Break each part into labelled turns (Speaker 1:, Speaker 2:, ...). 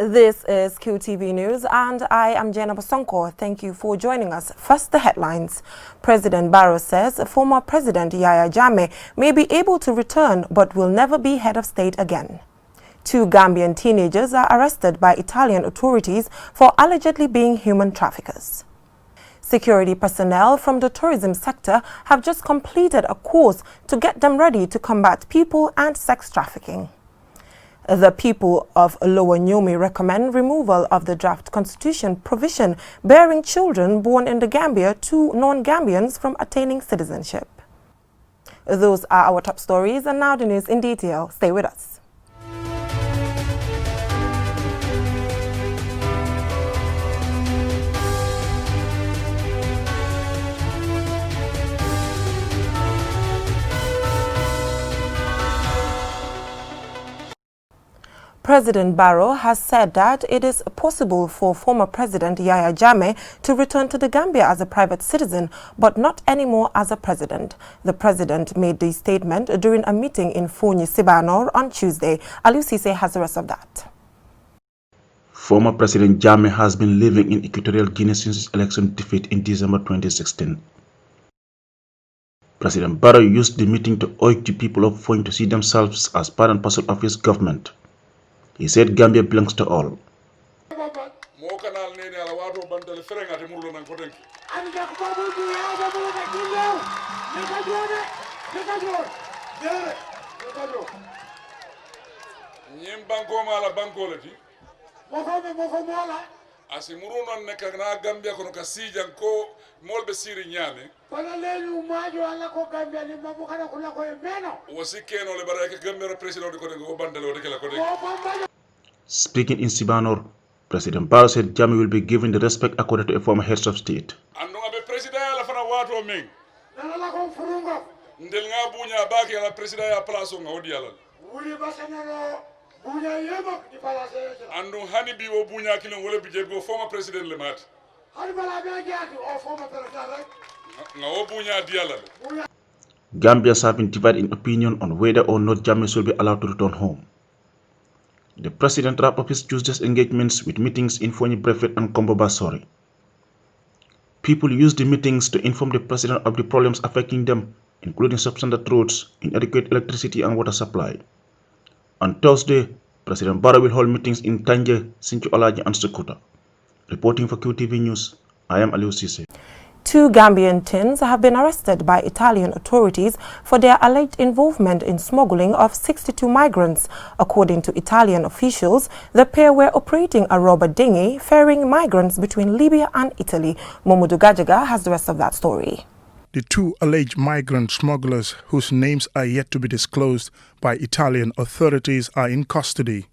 Speaker 1: This is QTV News and I am Jenna Bosonko. Thank you for joining us. First, the headlines. President Barrow says former President Yahya Jammeh may be able to return but will never be head of state again. 2 Gambian teenagers are arrested by Italian authorities for allegedly being human traffickers. Security personnel from the tourism sector have just completed a course to get them ready to combat people and sex trafficking. The people of Lower Niumi recommend removal of the draft constitution provision barring children born in the Gambia to non-Gambians from attaining citizenship. Those are our top stories, and now the news in detail. Stay with us. President Barrow has said that it is possible for former President Yahya Jammeh to return to the Gambia as a private citizen, but not anymore as a president. The president made the statement during a meeting in Fonyi Sibanor on Tuesday. Aliu Cisse has the rest of that.
Speaker 2: Former President Jammeh has been living in Equatorial Guinea since his election defeat in December 2016. President Barrow used the meeting to urge the people of Fonyi to see themselves as part and parcel of his government. He said Gambia belongs to all.
Speaker 3: Gambia kono ka sijan ko molbe siri nyame wala lelu majo alla ko Gambia ni mabu kana kula ko meno wasikeno le baraka Gambia president ko ngo bandalo de kala ko de.
Speaker 2: Speaking in Sibanor, President Barrow said Jammeh will be given the respect accorded to a former head of state.
Speaker 3: Andunga be president la fana wato ming la ko furunga ndel nga bunya baki la president ya place nga odi yalla wuri basanero bunya yebo di place andung hani bi wo bunya kilo wala bi jego former president le mat hani bala be jaatu o former president rek nga wo bunya di yalla.
Speaker 2: Gambians have been divided in opinion on whether or not Jammeh should be allowed to return home. The president wrapped up his Tuesday's engagements with meetings in Fonyi Brevet and Kombo Basori. People used the meetings to inform the president of the problems affecting them, including substandard roads, inadequate electricity and water supply. On Thursday, President Barrow will hold meetings in Tanje, Sinchu Alaji and Sukuta. Reporting for QTV News, I am Aliu Cisse.
Speaker 1: 2 Gambian teens have been arrested by Italian authorities for their alleged involvement in smuggling of 62 migrants. According to Italian officials, the pair were operating a rubber dinghy ferrying migrants between Libya and Italy. Momodu Gajaga has the rest of that story.
Speaker 4: The 2 alleged migrant smugglers, whose names are yet to be disclosed by Italian authorities, are in custody.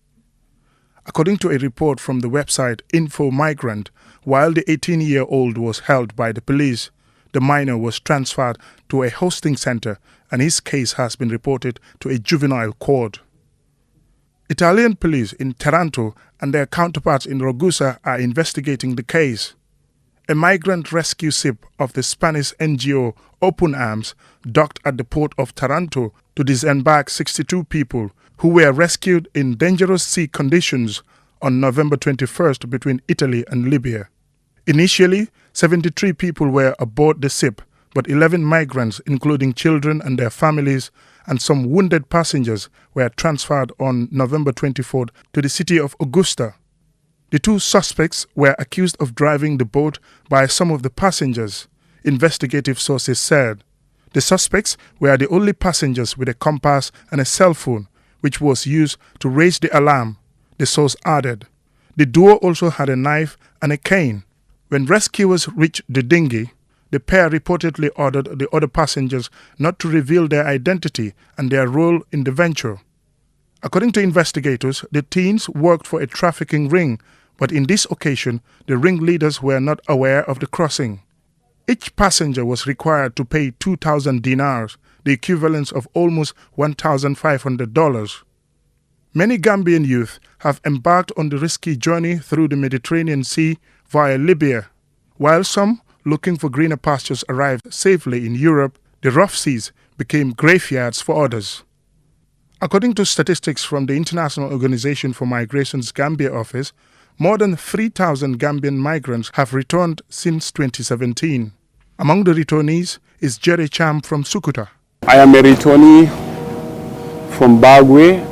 Speaker 4: According to a report from the website Info Migrant, while the 18-year-old was held by the police, the minor was transferred to a hosting center and his case has been reported to a juvenile court. Italian police in Taranto and their counterparts in Ragusa are investigating the case. A migrant rescue ship of the Spanish NGO Open Arms docked at the port of Taranto to disembark 62 people who were rescued in dangerous sea conditions on November 21st between Italy and Libya. Initially, 73 people were aboard the ship, but 11 migrants, including children and their families, and some wounded passengers were transferred on November 24th to the city of Augusta. The 2 suspects were accused of driving the boat by some of the passengers, investigative sources said. The suspects were the only passengers with a compass and a cell phone, which was used to raise the alarm, the source added. The duo also had a knife and a cane. When rescuers reached the dinghy, the pair reportedly ordered the other passengers not to reveal their identity and their role in the venture. According to investigators, the teens worked for a trafficking ring, but in this occasion, the ringleaders were not aware of the crossing. Each passenger was required to pay 2,000 dinars, the equivalent of almost $1,500. Many Gambian youth have embarked on the risky journey through the Mediterranean Sea via Libya. While some, looking for greener pastures, arrived safely in Europe, the rough seas became graveyards for others. According to statistics from the International Organization for Migration's Gambia office, more than 3,000 Gambian migrants have returned since 2017. Among the returnees is Yahya Jammeh from Sukuta.
Speaker 5: I am a returnee from Barrow,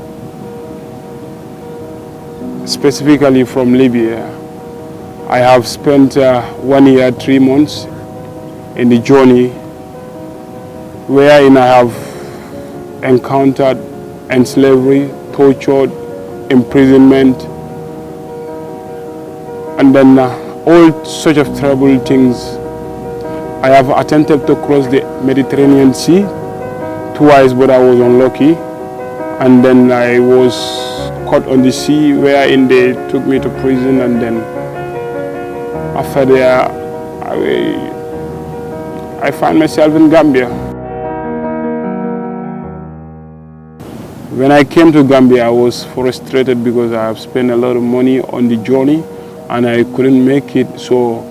Speaker 5: specifically from Libya. I have spent 1 year, 3 months in the journey wherein I have encountered slavery, torture, imprisonment, and then all sorts of terrible things. I have attempted to cross the Mediterranean Sea twice, but I was unlucky. And then I was caught on the sea, wherein they took me to prison, and then after that, I found myself in Gambia. When I came to Gambia, I was frustrated because I have spent a lot of money on the journey and I couldn't make it. So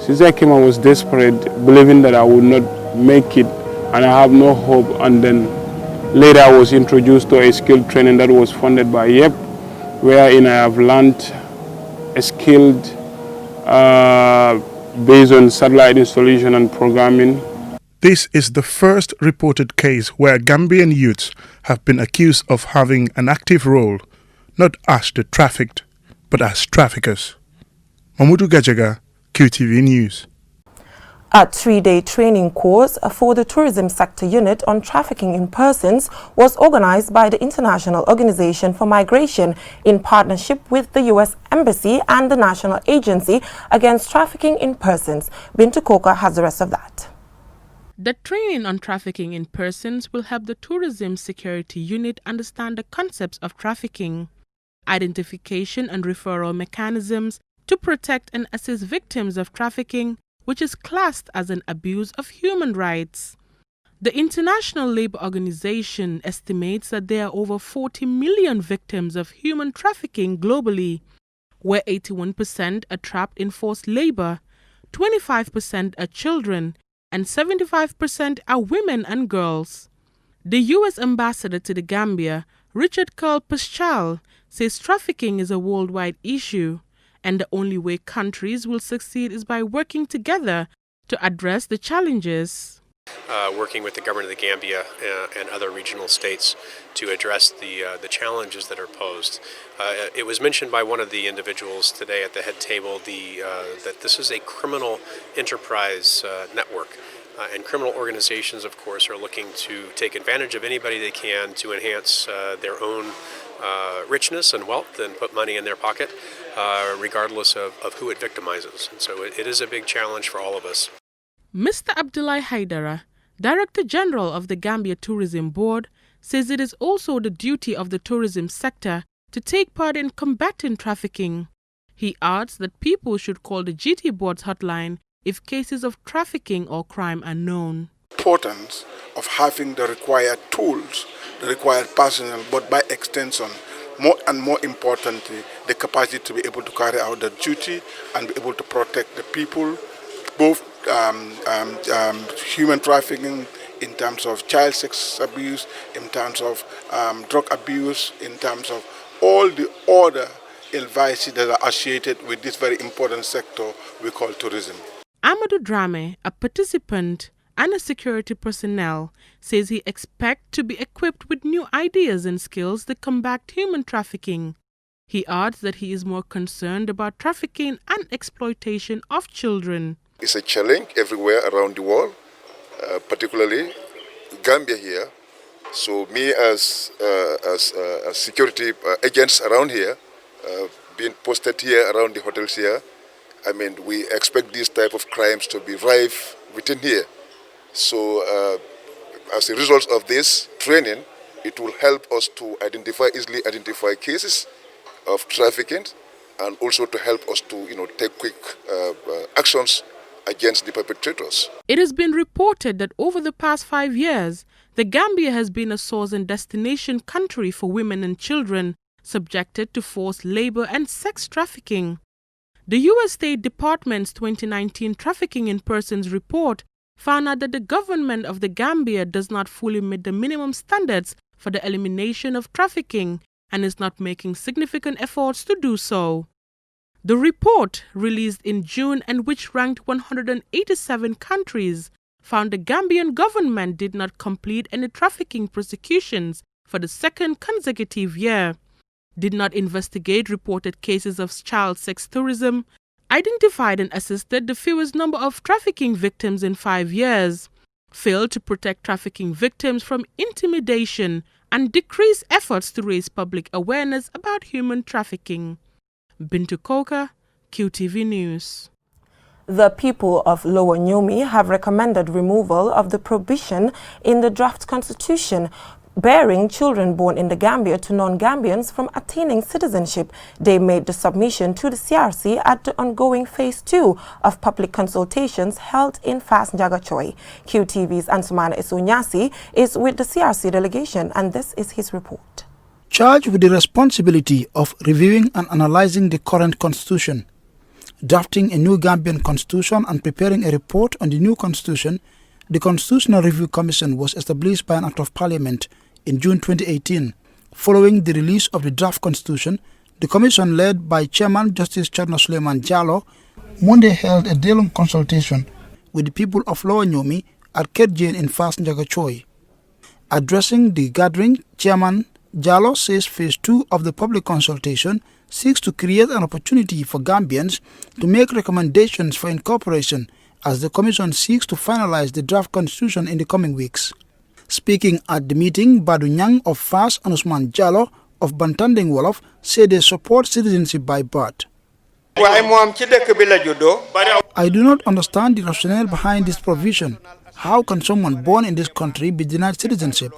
Speaker 5: since I came, I was desperate, believing that I would not make it and I have no hope. And then later I was introduced to a skill training that was funded by YEP, wherein I have learned a skilled based on satellite installation and programming.
Speaker 4: This is the first reported case where Gambian youths have been accused of having an active role, not as the trafficked, but as traffickers. Mamudu Gajaga, QTV News.
Speaker 1: A 3-day training course for the tourism sector unit on trafficking in persons was organized by the International Organization for Migration in partnership with the U.S. Embassy and the National Agency Against Trafficking in Persons. Bintu Koka has the rest of that.
Speaker 6: The training on trafficking in persons will help the Tourism Security Unit understand the concepts of trafficking, identification and referral mechanisms to protect and assist victims of trafficking, which is classed as an abuse of human rights. The International Labour Organization estimates that there are over 40 million victims of human trafficking globally, where 81% are trapped in forced labour, 25% are children, and 75% are women and girls. The U.S. ambassador to the Gambia, Richard Carl Paschal, says trafficking is a worldwide issue, and the only way countries will succeed is by working together to address the challenges.
Speaker 7: Working with the government of the Gambia and other regional states to address the challenges that are posed. It was mentioned by one of the individuals today at the head table that this is a criminal enterprise network. And criminal organizations, of course, are looking to take advantage of anybody they can to enhance their own richness and wealth and put money in their pocket, regardless of who it victimizes. And so it is a big challenge for all of us.
Speaker 6: Mr. Abdullahi Haidara, Director General of the Gambia Tourism Board, says it is also the duty of the tourism sector to take part in combating trafficking. He adds that people should call the GT Board's hotline if cases of trafficking or crime are known.
Speaker 8: Importance of having the required tools, the required personnel, but by extension, more and more importantly, the capacity to be able to carry out the duty and be able to protect the people, both human trafficking, in terms of child sex abuse, in terms of drug abuse, in terms of all the other ill vices that are associated with this very important sector we call tourism.
Speaker 6: Amadou Drame, a participant and a security personnel, says he expects to be equipped with new ideas and skills that combat human trafficking. He adds that he is more concerned about trafficking and exploitation of children.
Speaker 9: It's a challenge everywhere around the world, particularly Gambia here. So me as security agents around here, being posted here around the hotels here, I mean, we expect these type of crimes to be rife within here. So as a result of this training, it will help us to easily identify cases of trafficking, and also to help us to, take quick actions against the perpetrators.
Speaker 6: It has been reported that over the past 5 years, the Gambia has been a source and destination country for women and children subjected to forced labor and sex trafficking. The U.S. State Department's 2019 Trafficking in Persons report found out that the government of the Gambia does not fully meet the minimum standards for the elimination of trafficking and is not making significant efforts to do so. The report, released in June and which ranked 187 countries, found the Gambian government did not complete any trafficking prosecutions for the second consecutive year, did not investigate reported cases of child sex tourism, identified and assisted the fewest number of trafficking victims in 5 years, failed to protect trafficking victims from intimidation, and decreased efforts to raise public awareness about human trafficking. Bintu Koka, QTV News.
Speaker 1: The people of Lower Niumi have recommended removal of the prohibition in the draft constitution bearing children born in the Gambia to non-Gambians from attaining citizenship. They made the submission to the CRC at the ongoing Phase 2 of public consultations held in Fas Njagachoy. QTV's Ansumana Isunyasi is with the CRC delegation, and this is his report.
Speaker 10: Charged with the responsibility of reviewing and analyzing the current constitution, drafting a new Gambian constitution and preparing a report on the new constitution, the Constitutional Review Commission was established by an Act of Parliament in June 2018. Following the release of the draft constitution, the commission, led by Chairman Justice Charno Suleiman Jallow, Monday held a day-long consultation with the people of Lower Niumi at Kedjane in Fas Njagachoy. Addressing the gathering, Chairman Jallow says Phase 2 of the public consultation seeks to create an opportunity for Gambians to make recommendations for incorporation as the Commission seeks to finalize the draft constitution in the coming weeks. Speaking at the meeting, Badu Nyang of Fas and Usman Jallow of Bantanding Wolof said they support citizenship by birth. I do not understand the rationale behind this provision. How can someone born in this country be denied citizenship,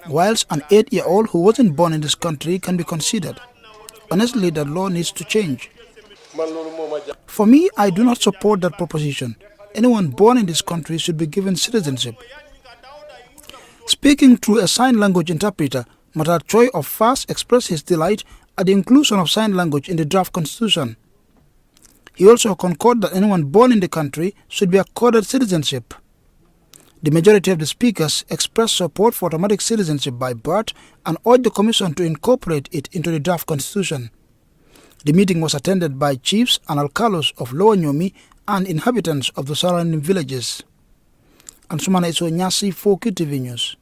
Speaker 10: whilst an 8-year-old who wasn't born in this country can be considered? Honestly, that law needs to change. For me, I do not support that proposition. Anyone born in this country should be given citizenship. Speaking through a sign language interpreter, Matar Choi of Fas expressed his delight at the inclusion of sign language in the draft constitution. He also concurred that anyone born in the country should be accorded citizenship. The majority of the speakers expressed support for automatic citizenship by birth and urged the Commission to incorporate it into the draft constitution. The meeting was attended by chiefs and alcalos of Lower Niumi and inhabitants of the surrounding villages. Ansumana Isunyasi for QTV News.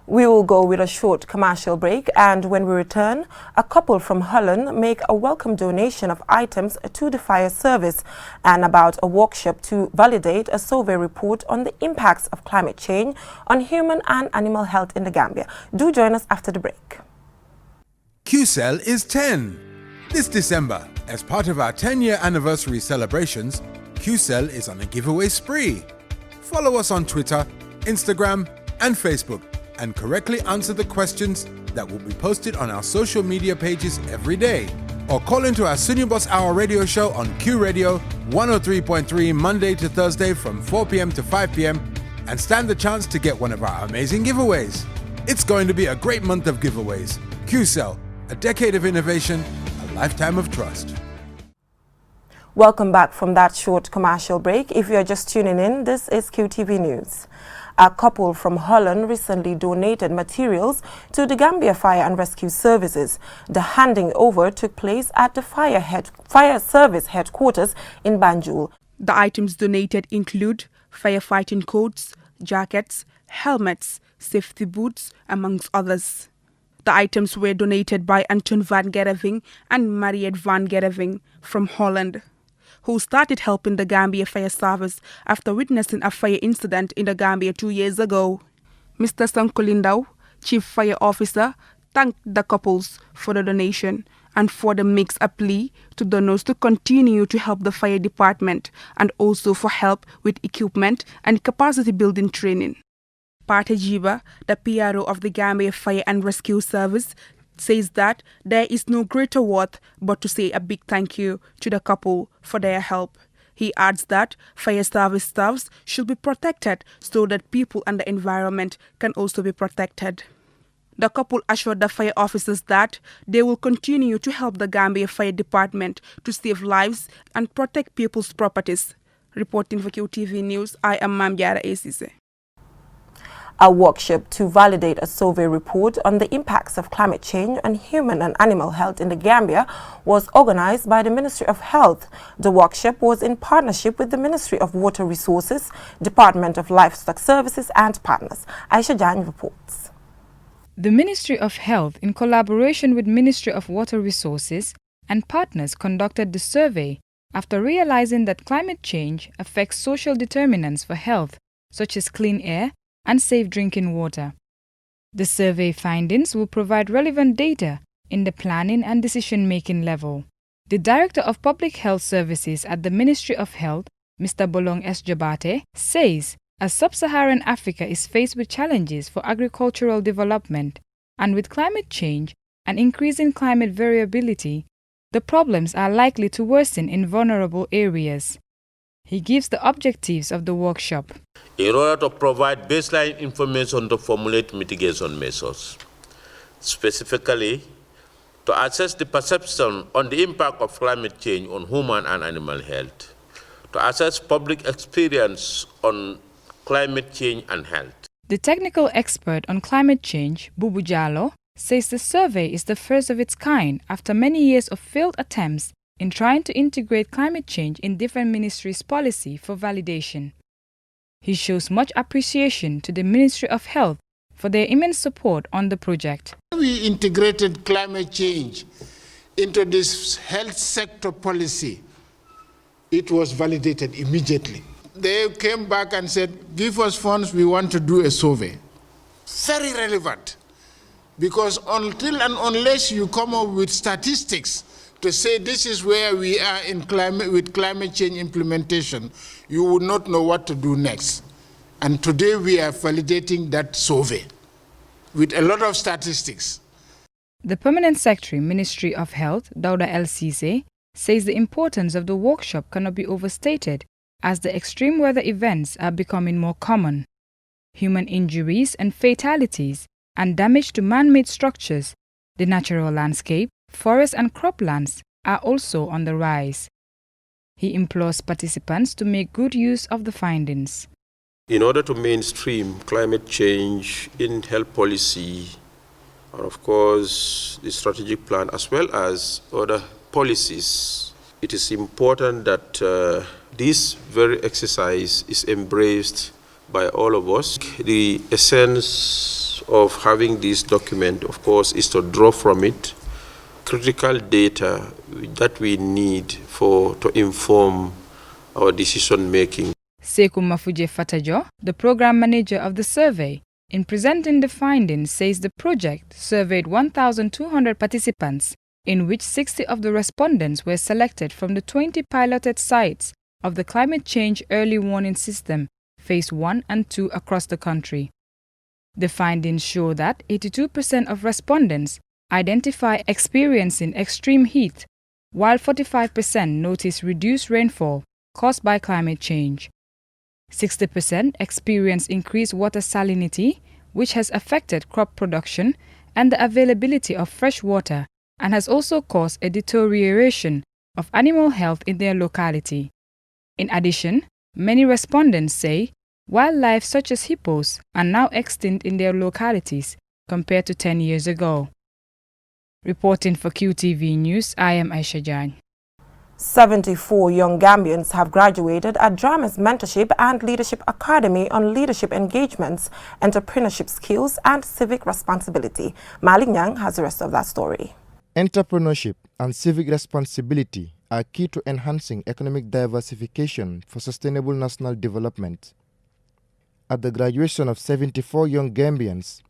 Speaker 1: We will go with a short commercial break, and when we return, a couple from Holland make a welcome donation of items to the fire service, and about a workshop to validate a survey report on the impacts of climate change on human and animal health in the Gambia. Do join us after the break.
Speaker 11: QCell is 10. This December, as part of our 10-year anniversary celebrations, QCell is on a giveaway spree. Follow us on Twitter, Instagram, and Facebook, and correctly answer the questions that will be posted on our social media pages every day. Or call into our Sunyubus Hour radio show on Q Radio 103.3 Monday to Thursday from 4 p.m. to 5 p.m. and stand the chance to get one of our amazing giveaways. It's going to be a great month of giveaways. QCell, a decade of innovation, a lifetime of trust.
Speaker 1: Welcome back from that short commercial break. If you're just tuning in, this is QTV News. A couple from Holland recently donated materials to the Gambia Fire and Rescue Services. The handing over took place at the fire service headquarters in Banjul.
Speaker 12: The items donated include firefighting coats, jackets, helmets, safety boots, amongst others. The items were donated by Anton van Gereving and Mariette van Gereving from Holland, who started helping the Gambia Fire Service after witnessing a fire incident in the Gambia 2 years ago. Mr. Sankolindau, Chief Fire Officer, thanked the couples for the donation and for the makes a plea to donors to continue to help the fire department and also for help with equipment and capacity building training. Pate Jiba, the PRO of the Gambia Fire and Rescue Service, says that there is no greater worth but to say a big thank you to the couple for their help. He adds that fire service staffs should be protected so that people and the environment can also be protected. The couple assured the fire officers that they will continue to help the Gambia Fire Department to save lives and protect people's properties. Reporting for QTV News, I am Mamjara Asise.
Speaker 1: A workshop to validate a survey report on the impacts of climate change on human and animal health in the Gambia was organized by the Ministry of Health. The workshop was in partnership with the Ministry of Water Resources, Department of Livestock Services and partners. Yahya Jammeh reports.
Speaker 13: The Ministry of Health, in collaboration with Ministry of Water Resources and partners, conducted the survey after realizing that climate change affects social determinants for health, such as clean air and safe drinking water. The survey findings will provide relevant data in the planning and decision-making level. The Director of Public Health Services at the Ministry of Health, Mr. Bolong S. Jabate, says as sub-Saharan Africa is faced with challenges for agricultural development and with climate change and increasing climate variability, the problems are likely to worsen in vulnerable areas. He gives the objectives of the workshop.
Speaker 14: In order to provide baseline information to formulate mitigation measures, specifically to assess the perception on the impact of climate change on human and animal health, to assess public experience on climate change and health.
Speaker 13: The technical expert on climate change, Bubu Jallo, says the survey is the first of its kind after many years of failed attempts in trying to integrate climate change in different ministries' policy for validation. He shows much appreciation to the Ministry of Health for their immense support on the project.
Speaker 15: We integrated climate change into this health sector policy. It was validated immediately. They came back and said, give us funds, we want to do a survey. Very relevant, because until and unless you come up with statistics to say this is where we are in with climate change implementation, you would not know what to do next. And today we are validating that survey with a lot of statistics.
Speaker 13: The Permanent Secretary, Ministry of Health, Dauda El Sise, says the importance of the workshop cannot be overstated as the extreme weather events are becoming more common. Human injuries and fatalities and damage to man-made structures, the natural landscape, forests and croplands are also on the rise. He implores participants to make good use of the findings.
Speaker 14: In order to mainstream climate change in health policy, and of course the strategic plan as well as other policies, it is important that this very exercise is embraced by all of us. The essence of having this document, of course, is to draw from it critical data that we need to inform our decision making.
Speaker 13: Sekou Mafuje Fatajo, the program manager of the survey, in presenting the findings, says the project surveyed 1,200 participants, in which 60 of the respondents were selected from the 20 piloted sites of the Climate Change Early Warning System, Phase 1 and 2 across the country. The findings show that 82% of respondents identify experiencing extreme heat, while 45% notice reduced rainfall caused by climate change. 60% experience increased water salinity, which has affected crop production and the availability of fresh water and has also caused a deterioration of animal health in their locality. In addition, many respondents say wildlife such as hippos are now extinct in their localities compared to 10 years ago. Reporting for QTV News, I am Yahya Jammeh.
Speaker 1: 74 young Gambians have graduated at Drammeh's Mentorship and Leadership Academy on leadership engagements, entrepreneurship skills and civic responsibility. Malik Nyang has the rest of that story.
Speaker 16: Entrepreneurship and civic responsibility are key to enhancing economic diversification for sustainable national development. At the graduation of 74 young Gambians,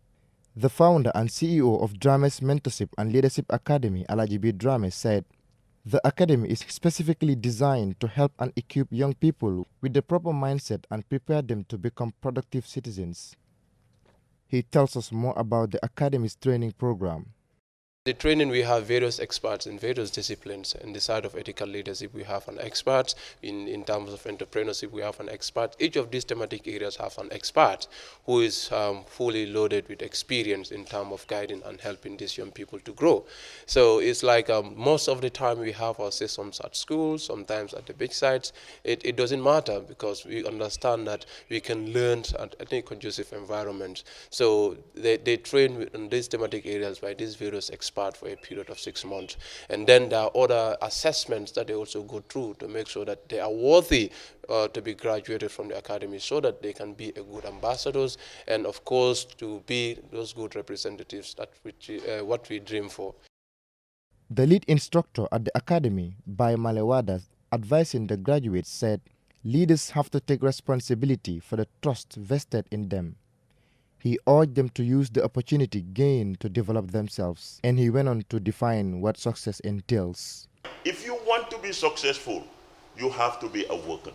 Speaker 16: the founder and CEO of Drammeh's Mentorship and Leadership Academy, Alhaji B. Jammeh, said, "The academy is specifically designed to help and equip young people with the proper mindset and prepare them to become productive citizens." He tells us more about the academy's training program.
Speaker 7: The training, we have various experts in various disciplines. In the side of ethical leadership, we have an expert. In terms of entrepreneurship, we have an expert. Each of these thematic areas have an expert who is fully loaded with experience in terms of guiding and helping these young people to grow. So it's like most of the time we have our sessions at schools, sometimes at the beach sites. It doesn't matter because we understand that we can learn at any conducive environment. So they train in these thematic areas by these various experts for a period of 6 months. And then there are other assessments that they also go through to make sure that they are worthy to be graduated from the academy so that they can be a good ambassadors and, of course, to be those good representatives that what we dream for.
Speaker 16: The lead instructor at the academy, Bai Malewada, advising the graduates, said leaders have to take responsibility for the trust vested in them. He urged them to use the opportunity gained to develop themselves, and he went on to define what success entails.
Speaker 17: If you want to be successful, you have to be a worker.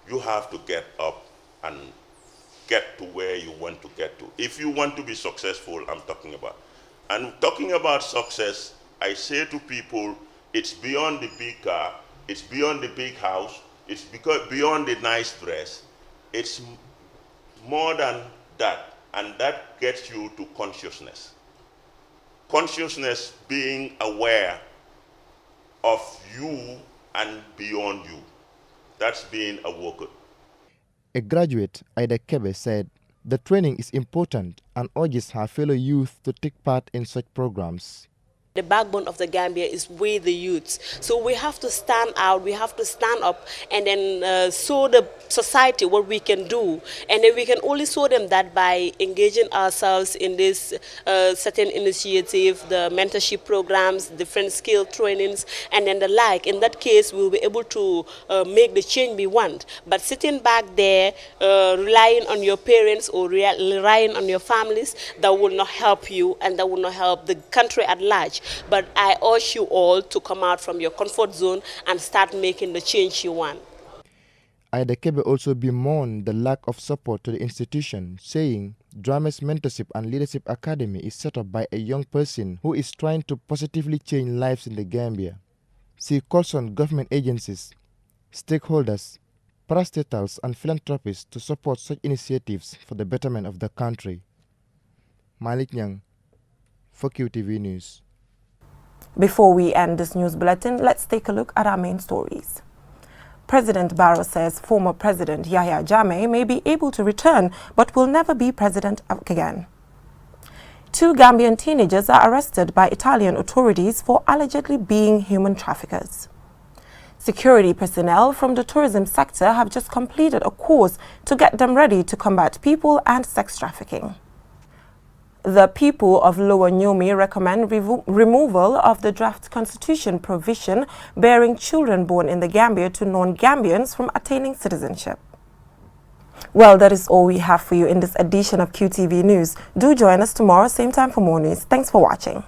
Speaker 17: You have to get up and get to where you want to get to. If you want to be successful, I'm talking about. And talking about success, I say to people, it's beyond the big car, it's beyond the big house, it's beyond the nice dress. It's more than that, and that gets you to consciousness. Consciousness being aware of you and beyond you. That's being a worker.
Speaker 16: A graduate, Ida Kebe, said the training is important and urges her fellow youth to take part in such programs.
Speaker 18: The backbone of the Gambia is we, the youths. So we have to stand out, we have to stand up and then show the society what we can do. And then we can only show them that by engaging ourselves in this certain initiative, the mentorship programs, different skill trainings, and then the like. In that case, we'll be able to make the change we want. But sitting back there, relying on your parents or relying on your families, that will not help you and that will not help the country at large. But I urge you all to come out from your comfort zone and start making the change you want.
Speaker 16: Ida Kebe also bemoaned the lack of support to the institution, saying Jammeh's Mentorship and Leadership Academy is set up by a young person who is trying to positively change lives in the Gambia. She calls on government agencies, stakeholders, parastatals and philanthropists to support such initiatives for the betterment of the country. Malik Nyang, for QTV News.
Speaker 1: Before we end this news bulletin, let's take a look at our main stories. President Barrow says former President Yahya Jammeh may be able to return but will never be president again. 2 Gambian teenagers are arrested by Italian authorities for allegedly being human traffickers. Security personnel from the tourism sector have just completed a course to get them ready to combat people and sex trafficking. The people of Lower Niumi recommend removal of the draft constitution provision bearing children born in the Gambia to non-Gambians from attaining citizenship. Well, that is all we have for you in this edition of QTV News. Do join us tomorrow, same time for more news. Thanks for watching.